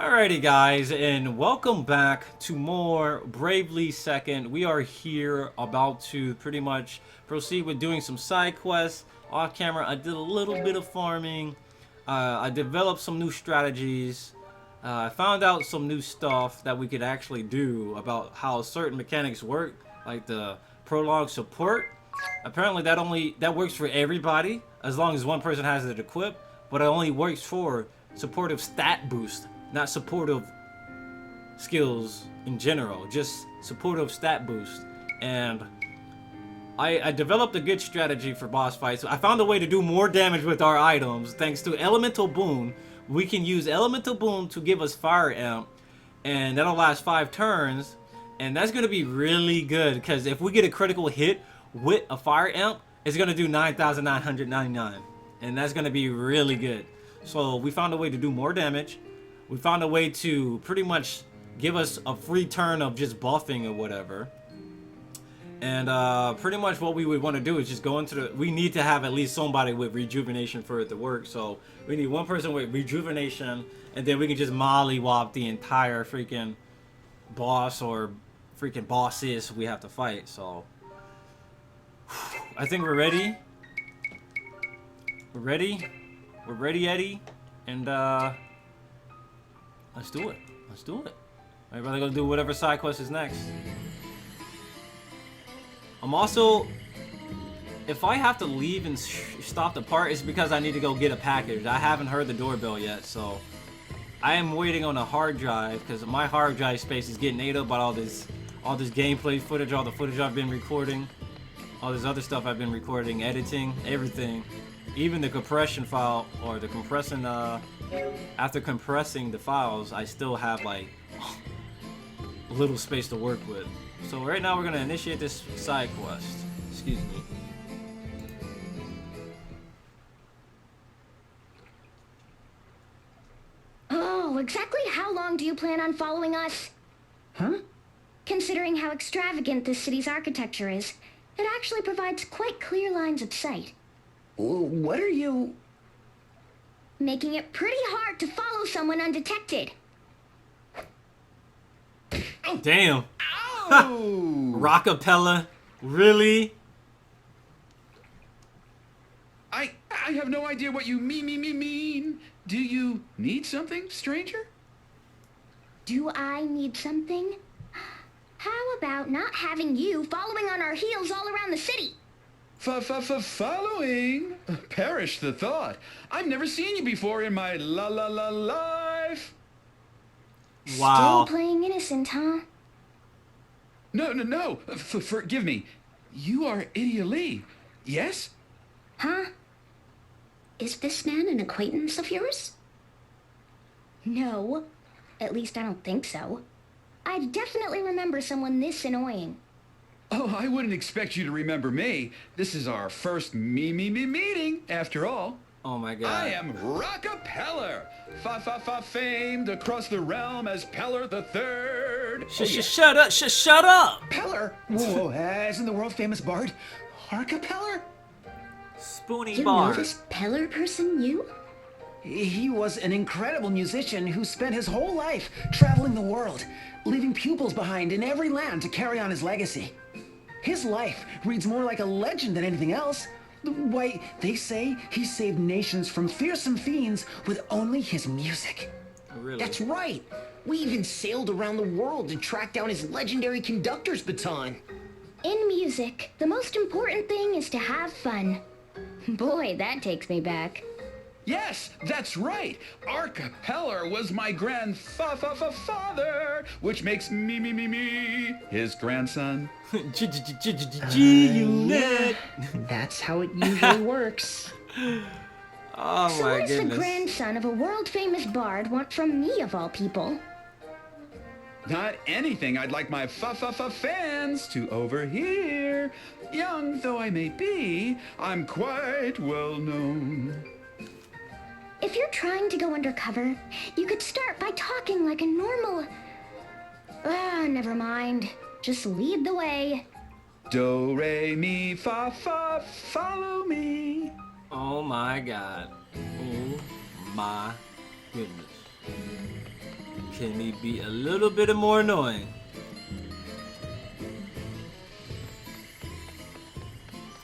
Alrighty guys, and welcome back to more Bravely Second. We are here about to pretty much proceed with doing some side quests. Off camera, I did a little bit of farming. I developed some new strategies. I found out some new stuff that we could actually do about how certain mechanics work, like the prologue support. Apparently that works for everybody as long as one person has it equipped, but it only works for supportive stat boost, not supportive skills in general, just supportive stat boost. And I developed a good strategy for boss fights. I found a way to do more damage with our items thanks to Elemental Boon. We can use Elemental Boon to give us Fire Amp, and that'll last 5 turns. And that's going to be really good because if we get a critical hit with a Fire Amp, it's going to do 9,999. And that's going to be really good. So we found a way to do more damage. We found a way to pretty much give us a free turn of just buffing or whatever. And pretty much what we would want to do is just go into the... We need to have at least somebody with rejuvenation for it to work. So we need one person with rejuvenation, and then we can just mollywop the entire freaking boss or freaking bosses we have to fight. So I think we're ready. We're ready. We're ready, Eddie. And let's do it. Let's do it. Everybody gonna do whatever side quest is next. I'm also, if I have to leave and stop the part, it's because I need to go get a package. I haven't heard the doorbell yet, so I am waiting on a hard drive because my hard drive space is getting ate up by all this gameplay footage, all the footage I've been recording, all this other stuff I've been recording, editing, everything. Even the compression file, or the compressing, after compressing the files, I still have like a little space to work with. So right now we're gonna initiate this side quest. Excuse me. Oh, exactly how long do you plan on following us? Huh? Considering how extravagant this city's architecture is, it actually provides quite clear lines of sight. What are you... Making it pretty hard to follow someone undetected. Damn. Oh! Rockapella? Really? I have no idea what you mean. Do you need something, stranger? Do I need something? How about not having you following on our heels all around the city? Following? Perish the thought. I've never seen you before in my life. Wow. Still playing innocent, huh? No. Forgive me. You are Idia Lee, yes? Huh? Is this man an acquaintance of yours? No. At least I don't think so. I definitely remember someone this annoying. Oh, I wouldn't expect you to remember me. This is our first meeting, after all. Oh my god. I am Rocca Pellar, famed across the realm as Pellar the Third. Shut up! Shut up! Pellar? Whoa, as in the world-famous bard? Acapella? Spoony You bar. know this Pellar person, you? He was an incredible musician who spent his whole life traveling the world, leaving pupils behind in every land to carry on his legacy. His life reads more like a legend than anything else. Why, they say he saved nations from fearsome fiends with only his music. Really? That's right. We even sailed around the world to track down his legendary conductor's baton. In music, the most important thing is to have fun. Boy, that takes me back. Yes, that's right. Acapella was my grandfather, which makes me his grandson. G-Unit. That's how it usually works. Oh So my what does the goodness. grandson of a world-famous bard want from me, of all people? Not anything I'd like my fans to overhear. Young though I may be, I'm quite well known. If you're trying to go undercover, you could start by talking like a normal... never mind. Just lead the way. Do, re, mi, follow me. Oh my god. Oh my goodness. can he be a little bit more annoying.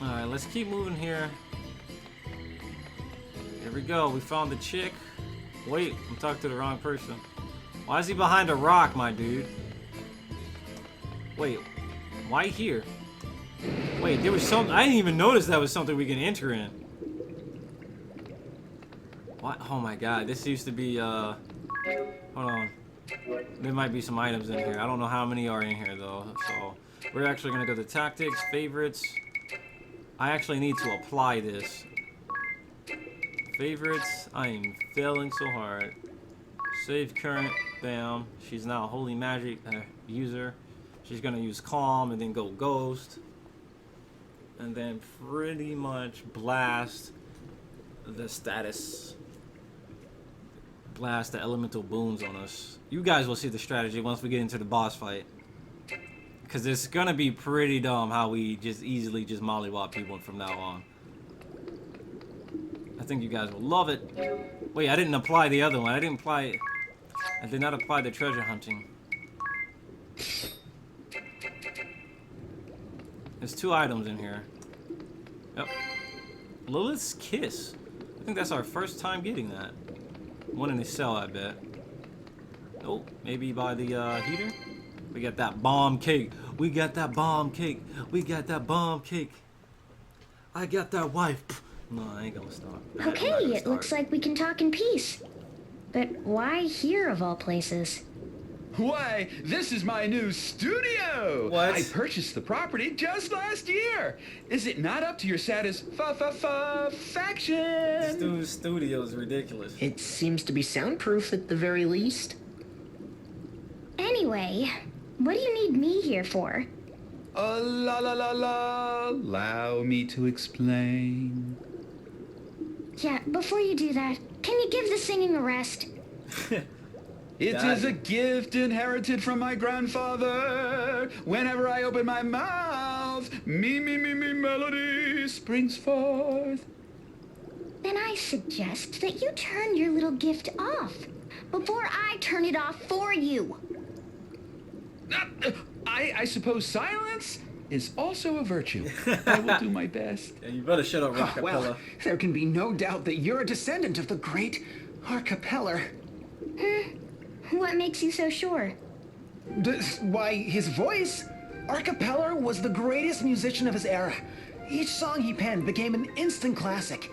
Alright, let's keep moving here. Here we go. We found the chick. Wait, I'm talking to the wrong person. Why is he behind a rock, my dude? Wait, why here? Wait, there was something. I didn't even notice that was something we can enter in. What? Oh my god, this used to be, hold on. There might be some items in here. I don't know how many are in here, though. So, we're actually gonna go to tactics, favorites. I actually need to apply this. Favorites, I am failing so hard. Save current, bam. She's now a holy magic user. She's gonna use calm and then go ghost. And then pretty much blast the status. Blast the elemental boons on us. You guys will see the strategy once we get into the boss fight. Because it's gonna be pretty dumb how we just easily just mollywop people from now on. I think you guys will love it. Wait, I didn't apply the other one. I did not apply the treasure hunting. There's 2 items in here. Yep. Lilith's Kiss. I think that's our first time getting that. One in the cell, I bet. Oh, maybe by the heater? We got that bomb cake. We got that bomb cake. We got that bomb cake. I got that wife. No, I ain't gonna stop. Okay, it looks like we can talk in peace. But why here of all places? Why, this is my new studio! What? I purchased the property just last year! Is it not up to your satisfaction? Dude's studio is ridiculous. It seems to be soundproof at the very least. Anyway, what do you need me here for? La la la la, allow me to explain. Yeah, before you do that, can you give the singing a rest? It is a gift inherited from my grandfather. Whenever I open my mouth, me melody springs forth. Then I suggest that you turn your little gift off before I turn it off for you. I suppose silence is also a virtue. I will do my best. Yeah, you better shut up, Rocca. Well, there can be no doubt that you're a descendant of the great Acapella. What makes you so sure? Why, his voice? Acapella was the greatest musician of his era. Each song he penned became an instant classic.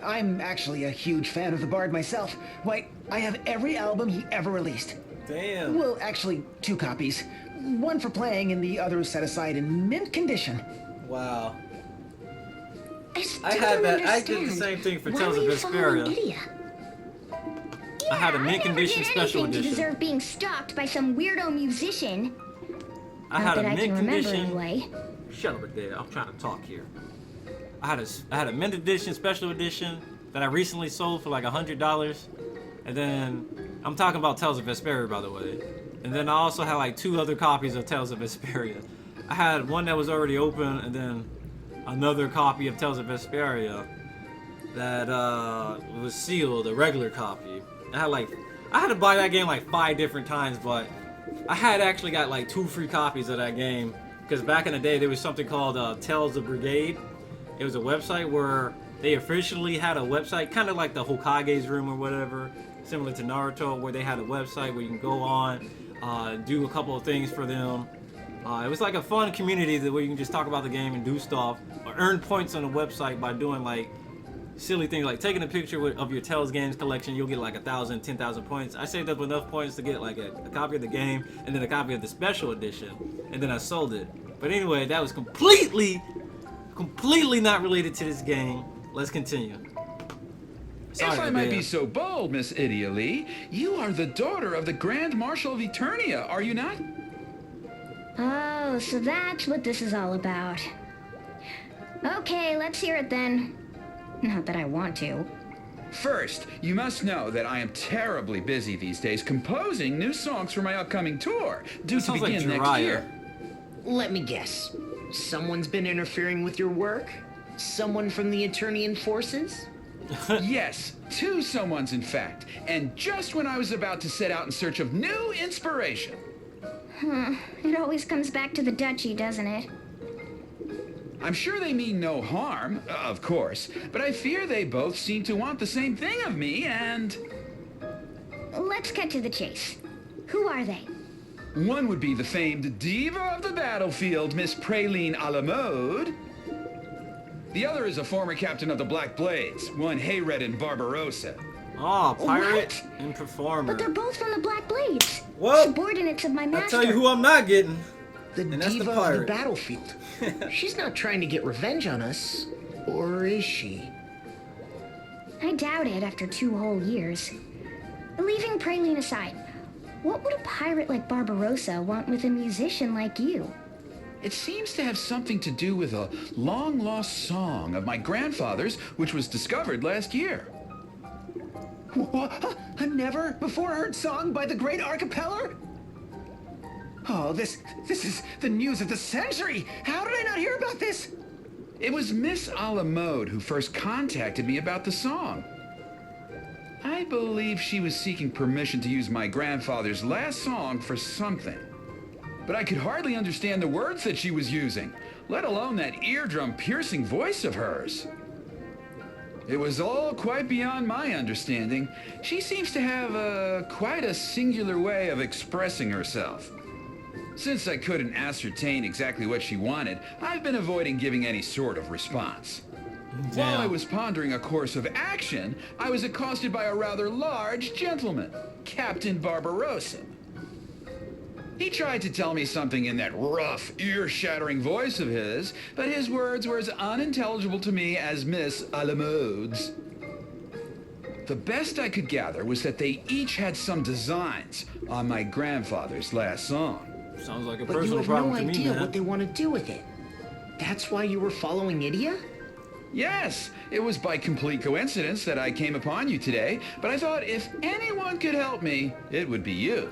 I'm actually a huge fan of the Bard myself. Why, I have every album he ever released. Damn. Well, actually, 2 copies. One for playing and the other set aside in mint condition. Wow. I still I had don't that. I understand. did the same thing for Why Tales were of you following Vesperia. Idia? I had a Yeah, mint never condition did special anything edition. to deserve being stalked by some weirdo musician. I Not had a that I mint can remember condition. anyway. Shut up, there. I'm trying to talk here. I had a mint edition special edition that I recently sold for like $100, and then I'm talking about Tales of Vesperia, by the way. And then I also had like 2 other copies of Tales of Vesperia. I had one that was already open, and then another copy of Tales of Vesperia that was sealed, a regular copy. I had to buy that game like 5 different times, but I had actually got like 2 free copies of that game because back in the day there was something called Tales of Brigade. It was a website where they officially had a website, kind of like the Hokage's room or whatever, similar to Naruto, where they had a website where you can go on, do a couple of things for them. It was like a fun community where you can just talk about the game and do stuff, or earn points on the website by doing like silly things like taking a picture of your Tales games collection. You'll get like 1,000, 10,000 points. I saved up enough points to get like a copy of the game and then a copy of the special edition, and then I sold it. But anyway, that was completely not related to this game. Let's continue. Sorry, If I might Medea. be so bold, Miss Idia Lee, you are the daughter of the Grand Marshal of Eternia, are you not? Oh, so that's what this is all about. Okay, let's hear it then. Not that I want to. First, you must know that I am terribly busy these days composing new songs for my upcoming tour, due to Sounds like begin next Jiraiya. year. Let me guess. Someone's been interfering with your work? Someone from the Eternian forces? Yes, two someones in fact. And just when I was about to set out in search of new inspiration. It always comes back to the duchy, doesn't it? I'm sure they mean no harm, of course, but I fear they both seem to want the same thing of me, and... Let's cut to the chase. Who are they? One would be the famed diva of the battlefield, Miss Praline a la mode. The other is a former captain of the Black Blades, one Hayred in Barbarossa. Oh, pirate What? and performer. But they're both from the Black Blades. What? Subordinates of my I master. tell you who I'm not getting. The And that's the diva of the pirate. battlefield. She's not trying to get revenge on us. Or is she? I doubt it after 2 whole years. Leaving Praline aside, what would a pirate like Barbarossa want with a musician like you? It seems to have something to do with a long-lost song of my grandfather's, which was discovered last year. What? A never-before-heard song by the great Acapella? Oh, this is the news of the century! How did I not hear about this? It was Miss a la mode who first contacted me about the song. I believe she was seeking permission to use my grandfather's last song for something. But I could hardly understand the words that she was using, let alone that eardrum-piercing voice of hers. It was all quite beyond my understanding. She seems to have quite a singular way of expressing herself. Since I couldn't ascertain exactly what she wanted, I've been avoiding giving any sort of response. While I was pondering a course of action, I was accosted by a rather large gentleman, Captain Barbarossa. He tried to tell me something in that rough, ear-shattering voice of his, but his words were as unintelligible to me as Miss a la mode's. The best I could gather was that they each had some designs on my grandfather's last song. Sounds like a But you personal have problem no to me, idea man. what they want to do with it. That's why you were following Idia? Yes, it was by complete coincidence that I came upon you today, but I thought if anyone could help me, it would be you.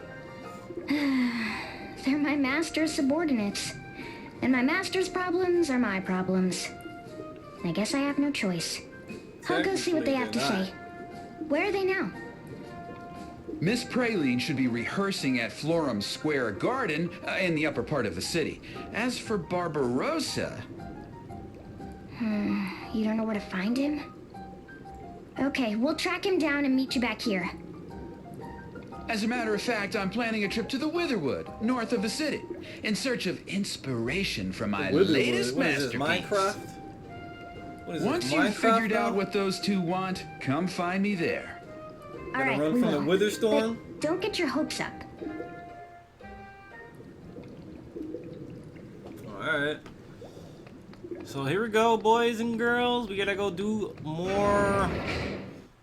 They're my master's subordinates. And my master's problems are my problems. I guess I have no choice. I'll go see what they have to say. Where are they now? Miss Praline should be rehearsing at Florum Square Garden in the upper part of the city. As for Barbarossa... You don't know where to find him? Okay, we'll track him down and meet you back here. As a matter of fact, I'm planning a trip to the Witherwood, north of the city, in search of inspiration from my latest What is this, masterpiece. Minecraft? What is Once this, you've Minecraft figured out now? what those two want, come find me there. All right, run we from the will. Wither Storm? But don't get your hopes up. Alright. So here we go, boys and girls. We gotta go do more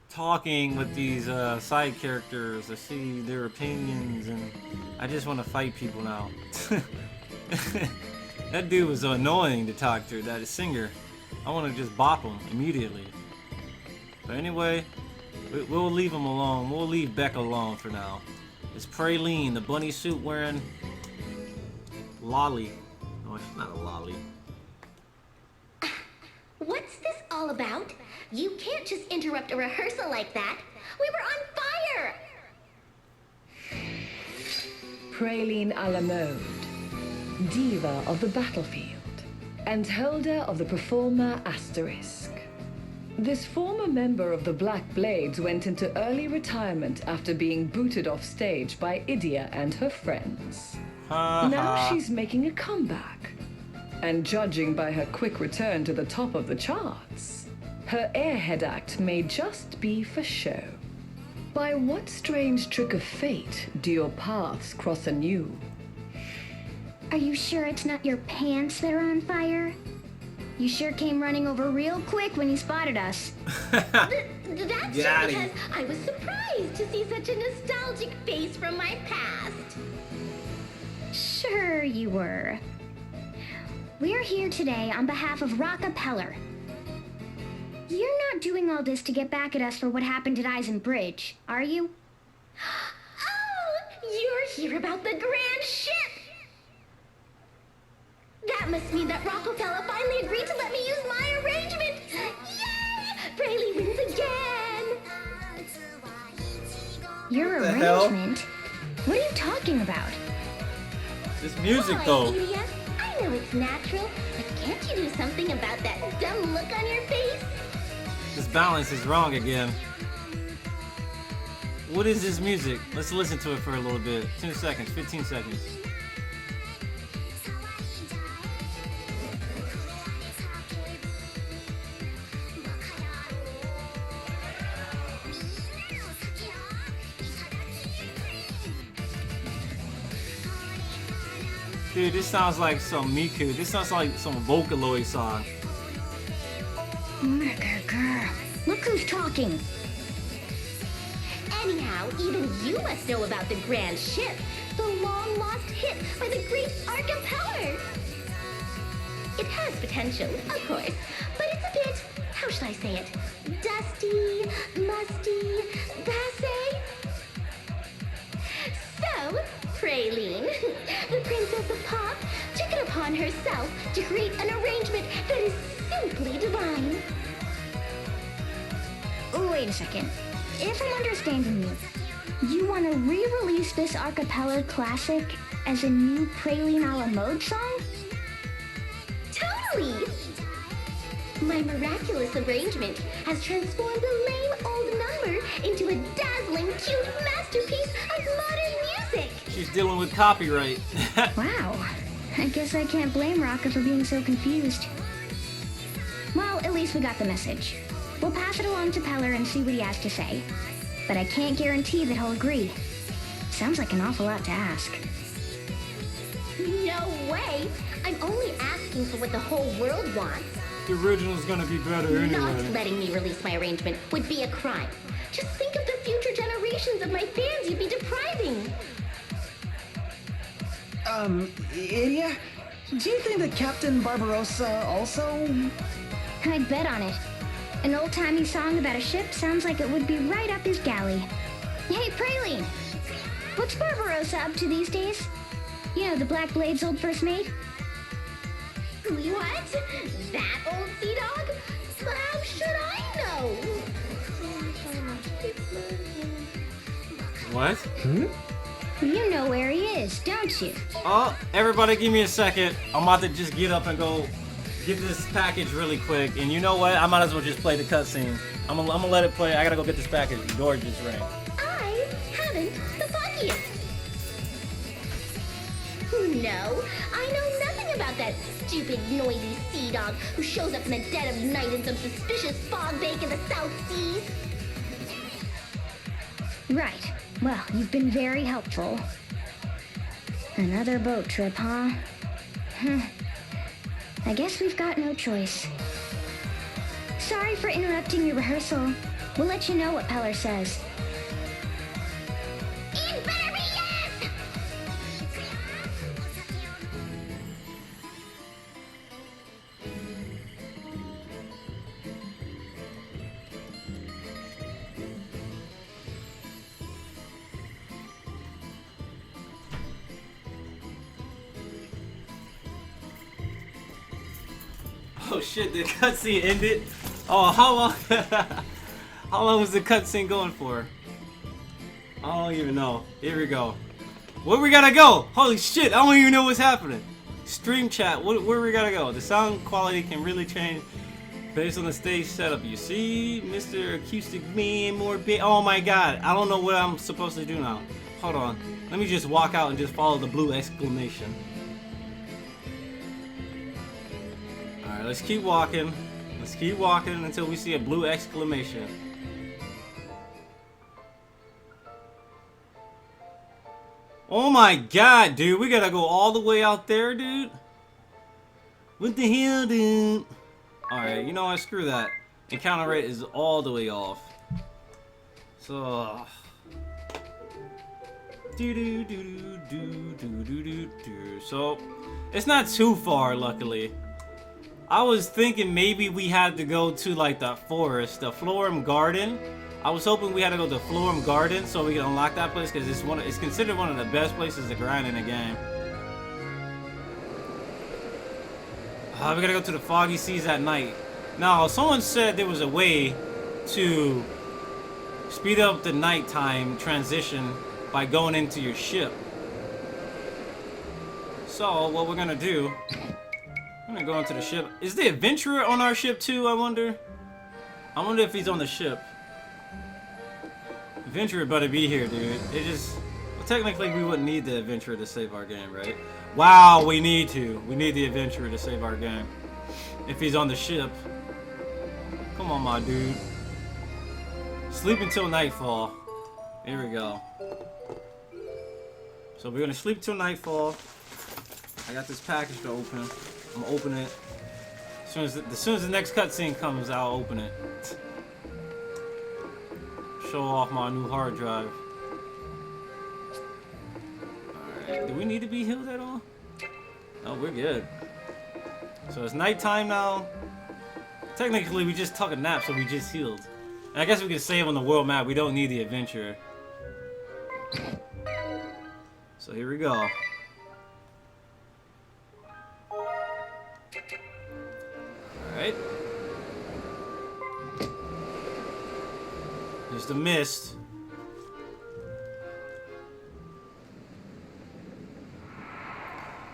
talking with these side characters to see their opinions, and I just want to fight people now. That dude was annoying to talk to, that singer. I want to just bop him immediately. But anyway, we'll leave him alone. We'll leave Beck alone for now. It's Praline, the bunny suit wearing lolly. No, it's not a lolly. What's this all about? You can't just interrupt a rehearsal like that. We were on fire! Praline a la mode, diva of the battlefield, and holder of the performer asterisk. This former member of the Black Blades went into early retirement after being booted off stage by Idia and her friends. Now she's making a comeback. And judging by her quick return to the top of the charts, her airhead act may just be for show. By what strange trick of fate do your paths cross anew? Are you sure it's not your pants that are on fire? You sure came running over real quick when you spotted us. That's Got just him. because I was surprised to see such a nostalgic face from my past. Sure you were. We're here today on behalf of Rocca Pellar. You're not doing all this to get back at us for what happened at Eisen Bridge, are you? Oh, you're here about the grand ship! That must mean that Rockefeller finally agreed to let me use my arrangement! Yay! Praline wins again! Your What the hell? arrangement? What are you talking about? This music Why, though. idiot? I know it's natural, but can't you do something about that dumb look on your face? This balance is wrong again. What is this music? Let's listen to it for a little bit. 10 seconds, 15 seconds. Dude, this sounds like some Miku. This sounds like some Vocaloid song. Look who's talking. Anyhow, even you must know about the grand ship, the long-lost hit by the great Acapella. It has potential, of course, but it's a bit, how should I say it, dusty, musty, passé. So, Praline, the princess of pop, took it upon herself to create an arrangement that is simply divine. Wait a second. If I'm understanding you want to re-release this Acapella classic as a new Praline a la mode song? Totally! My miraculous arrangement has transformed a lame old number into a dazzling, cute masterpiece of modern music! She's dealing with copyright. Wow. I guess I can't blame Rocca for being so confused. Well, at least we got the message. We'll pass it along to Pellar and see what he has to say. But I can't guarantee that he'll agree. Sounds like an awful lot to ask. No way! I'm only asking for what the whole world wants. The original's gonna be better Not anyway. letting me release my arrangement would be a crime. Just think of the future generations of my fans you'd be depriving. Idia? Do you think that Captain Barbarossa also... I'd bet on it. An old-timey song about a ship sounds like it would be right up his galley. Hey, Praline! What's Barbarossa up to these days? You know, the Black Blade's old first mate? What? That old sea dog? How should I know? What? You know where he is, don't you? Oh, everybody give me a second. I'm about to just get up and go get this package really quick. And you know what? I might as well just play the cutscene. I'm gonna let it play. I gotta go get this package. The door just rang. I haven't the foggiest. No, I know nothing about that stupid, noisy sea dog who shows up in the dead of night in some suspicious fog bank in the South Seas. Right. Well, you've been very helpful. Another boat trip, huh? I guess we've got no choice. Sorry for interrupting your rehearsal. We'll let you know what Pellar says. It better be yes! Oh shit, the cutscene ended. Oh, how long? How long was the cutscene going for? I don't even know. Here we go. Where we gotta go? Holy shit, I don't even know what's happening. Stream chat, where we gotta go? The sound quality can really change based on the stage setup. You see, Mr. Acoustic Man, more big. Oh my god, I don't know what I'm supposed to do now. Hold on. Let me just walk out and just follow the blue exclamation. Alright, let's keep walking. Let's keep walking until we see a blue exclamation. Oh my god, dude. We gotta go all the way out there, dude. What the hell, dude? Alright, you know what? Screw that. Encounter rate is all the way off. So... So, it's not too far, luckily. I was thinking maybe we had to go to like the forest, the Florum Garden. I was hoping we had to go to Florum Garden so we can unlock that place because it's considered one of the best places to grind in the game. We gotta go to the Foggy Seas at night. Now, someone said there was a way to speed up the nighttime transition by going into your ship. So what we're gonna do, I'm gonna go into the ship. Is the adventurer on our ship too, I wonder? I wonder if he's on the ship. Adventurer better be here, dude. It just, well, technically we wouldn't need the adventurer to save our game, right? Wow, we need to. We need the adventurer to save our game. If he's on the ship. Come on, my dude. Sleep until nightfall. Here we go. So we're gonna sleep till nightfall. I got this package to open. I'm gonna open it. As soon as the next cutscene comes, I'll open it. Show off my new hard drive. Alright, do we need to be healed at all? No, we're good. So it's nighttime now. Technically, we just took a nap, so we just healed. And I guess we can save on the world map. We don't need the adventurer. So here we go. Alright. There's the mist.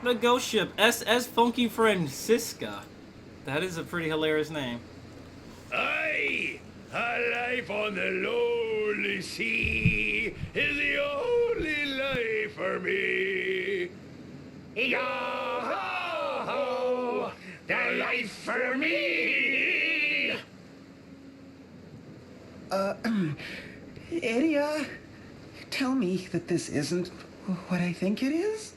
The ghost ship, SS Funky Francisca. That is a pretty hilarious name. Aye! A life on the lonely sea is the only life for me. Yo-ho-ho! The life for me! Idia, tell me that this isn't what I think it is?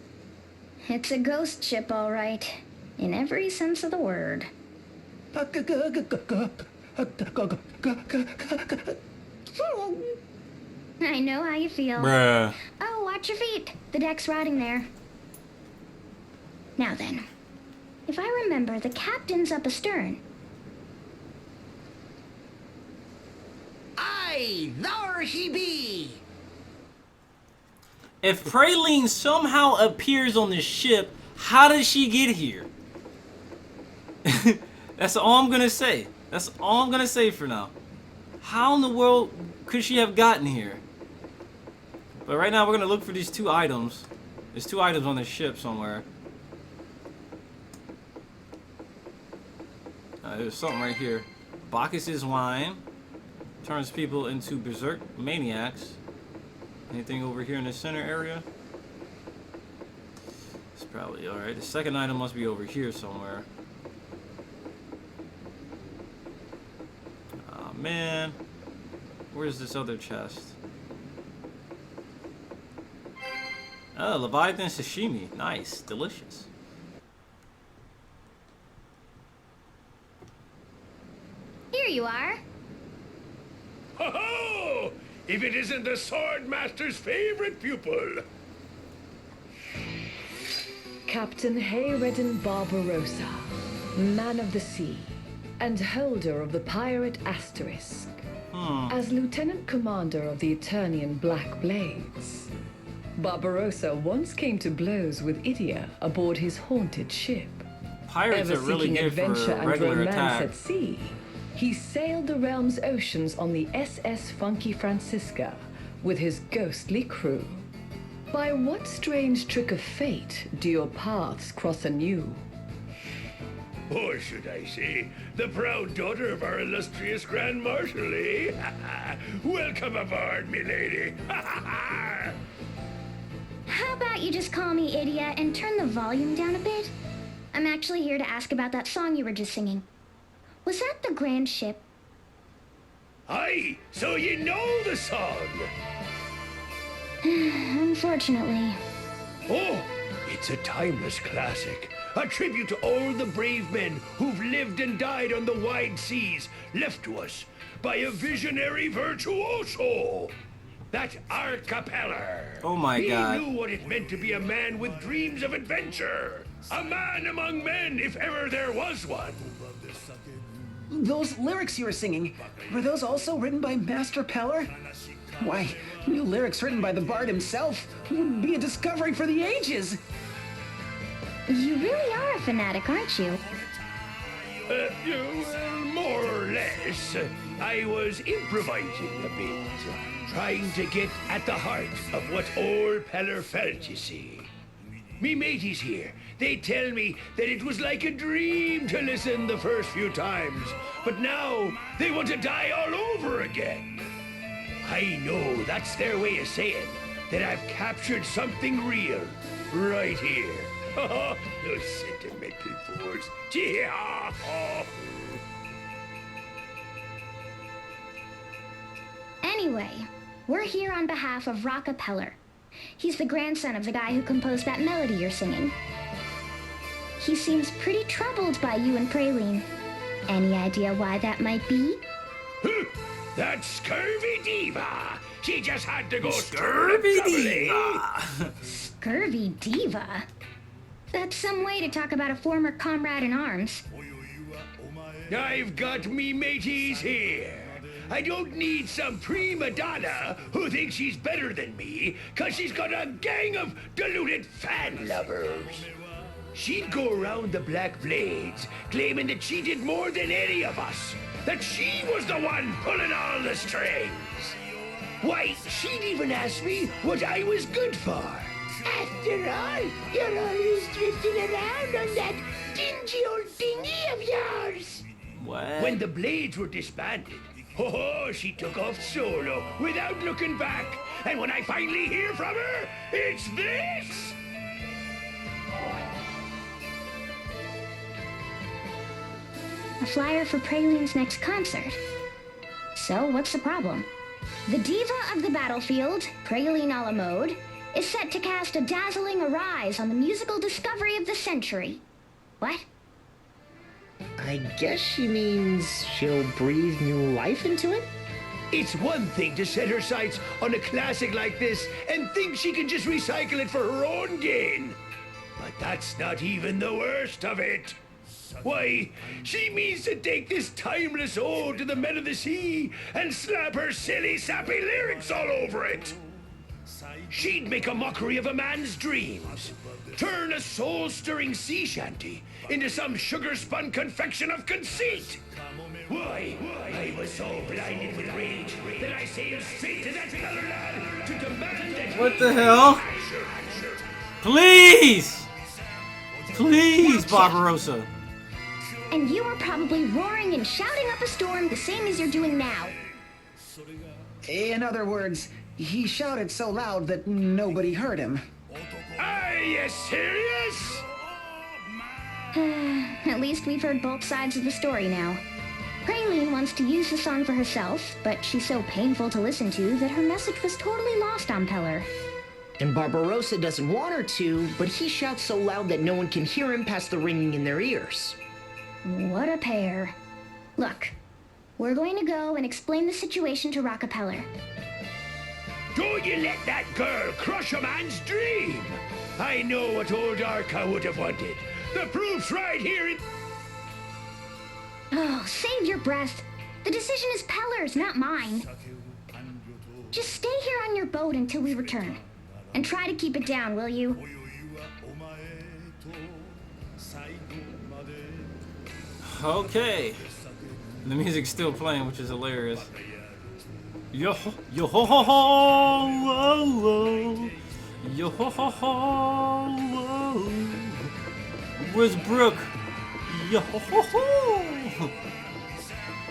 It's a ghost ship, all right. In every sense of the word. I know how you feel. Bruh. Oh, watch your feet. The deck's rotting there. Now then, if I remember, the captain's up astern. Aye, there he be! If Praline somehow appears on the ship, how did she get here? That's all I'm gonna say. That's all I'm gonna say for now. How in the world could she have gotten here? But right now we're gonna look for these two items. There's two items on the ship somewhere. There's something right here. Bacchus's wine turns people into berserk maniacs. Anything over here in the center area? It's probably alright. The second item must be over here somewhere. Oh man. Where's this other chest? Oh, Leviathan sashimi. Nice. Delicious. Here you are. Ho-ho! If it isn't the Sword Master's favorite pupil! Captain Hayredden Barbarossa, man of the sea, and holder of the pirate Asterisk. As Lieutenant Commander of the Eternian Black Blades, Barbarossa once came to blows with Idia aboard his haunted ship. Pirates Ever are really seeking good adventure for and regular romance attack. at sea, he sailed the realm's oceans on the SS Funky Francisca with his ghostly crew. By what strange trick of fate do your paths cross anew? Or should I say, the proud daughter of our illustrious Grand Marshal, eh? Welcome aboard, milady! How about you just call me Idia and turn the volume down a bit? I'm actually here to ask about that song you were just singing. Was that the Grand Ship? Aye, so you know the song! Unfortunately. Oh, it's a timeless classic. A tribute to all the brave men who've lived and died on the wide seas, left to us by a visionary virtuoso. That Acapella. Oh my God. He knew what it meant to be a man with dreams of adventure. A man among men, if ever there was one. Those lyrics you were singing, were those also written by Master Pellar? Why, new lyrics written by the bard himself would be a discovery for the ages. You really are a fanatic, aren't you? Well, more or less. I was improvising a bit, trying to get at the heart of what old Pellar felt, you see. Me mateys here, they tell me that it was like a dream to listen the first few times, but now they want to die all over again. I know that's their way of saying that I've captured something real right here. Those sentimental fools. Yeah. Anyway, we're here on behalf of Rocca Pellar. He's the grandson of the guy who composed that melody you're singing. He seems pretty troubled by you and Praline. Any idea why that might be? That scurvy diva! She just had to go Scurvy diva! Scurvy diva? That's some way to talk about a former comrade in arms. I've got me mateys here. I don't need some prima donna who thinks she's better than me, 'cause she's got a gang of deluded fan lovers. She'd go around the Black Blades, claiming that she did more than any of us, that she was the one pulling all the strings. Why, she'd even ask me what I was good for. After all, you're always drifting around on that dingy old dinghy of yours. What? When the Blades were disbanded, she took off solo without looking back. And when I finally hear from her, it's this! A flyer for Praline's next concert. So, what's the problem? The diva of the battlefield, Praline a la mode, is set to cast a dazzling arise on the musical discovery of the century. What? I guess she means she'll breathe new life into it? It's one thing to set her sights on a classic like this and think she can just recycle it for her own gain. But that's not even the worst of it. Why, she means to take this timeless ode to the men of the sea and slap her silly, sappy lyrics all over it. She'd make a mockery of a man's dreams, turn a soul-stirring sea shanty into some sugar-spun confection of conceit. Why, I was so blinded with rage that I sailed straight to that Pellar lad to demand that What the hell? Please! Please, Barbarossa. And you are probably roaring and shouting up a storm the same as you're doing now. In other words, he shouted so loud that nobody heard him. Are you serious? At least we've heard both sides of the story now. Praline wants to use the song for herself, but she's so painful to listen to that her message was totally lost on Pellar. And Barbarossa doesn't want her to, but he shouts so loud that no one can hear him past the ringing in their ears. What a pair. Look, we're going to go and explain the situation to Rocca Pellar. Don't you let that girl crush a man's dream! I know what old Rocca would have wanted. The proof's right here in... Oh, save your breath. The decision is Pellar's, not mine. Just stay here on your boat until we return. And try to keep it down, will you? Okay. The music's still playing, which is hilarious. Yo yo ho ho ho whoa, whoa. Yo ho ho ho whoa. Where's Brooke? Yo ho ho ho.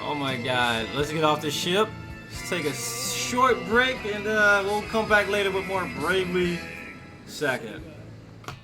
Oh my god. Let's get off the ship. Let's take a short break and we'll come back later with more Bravely Second.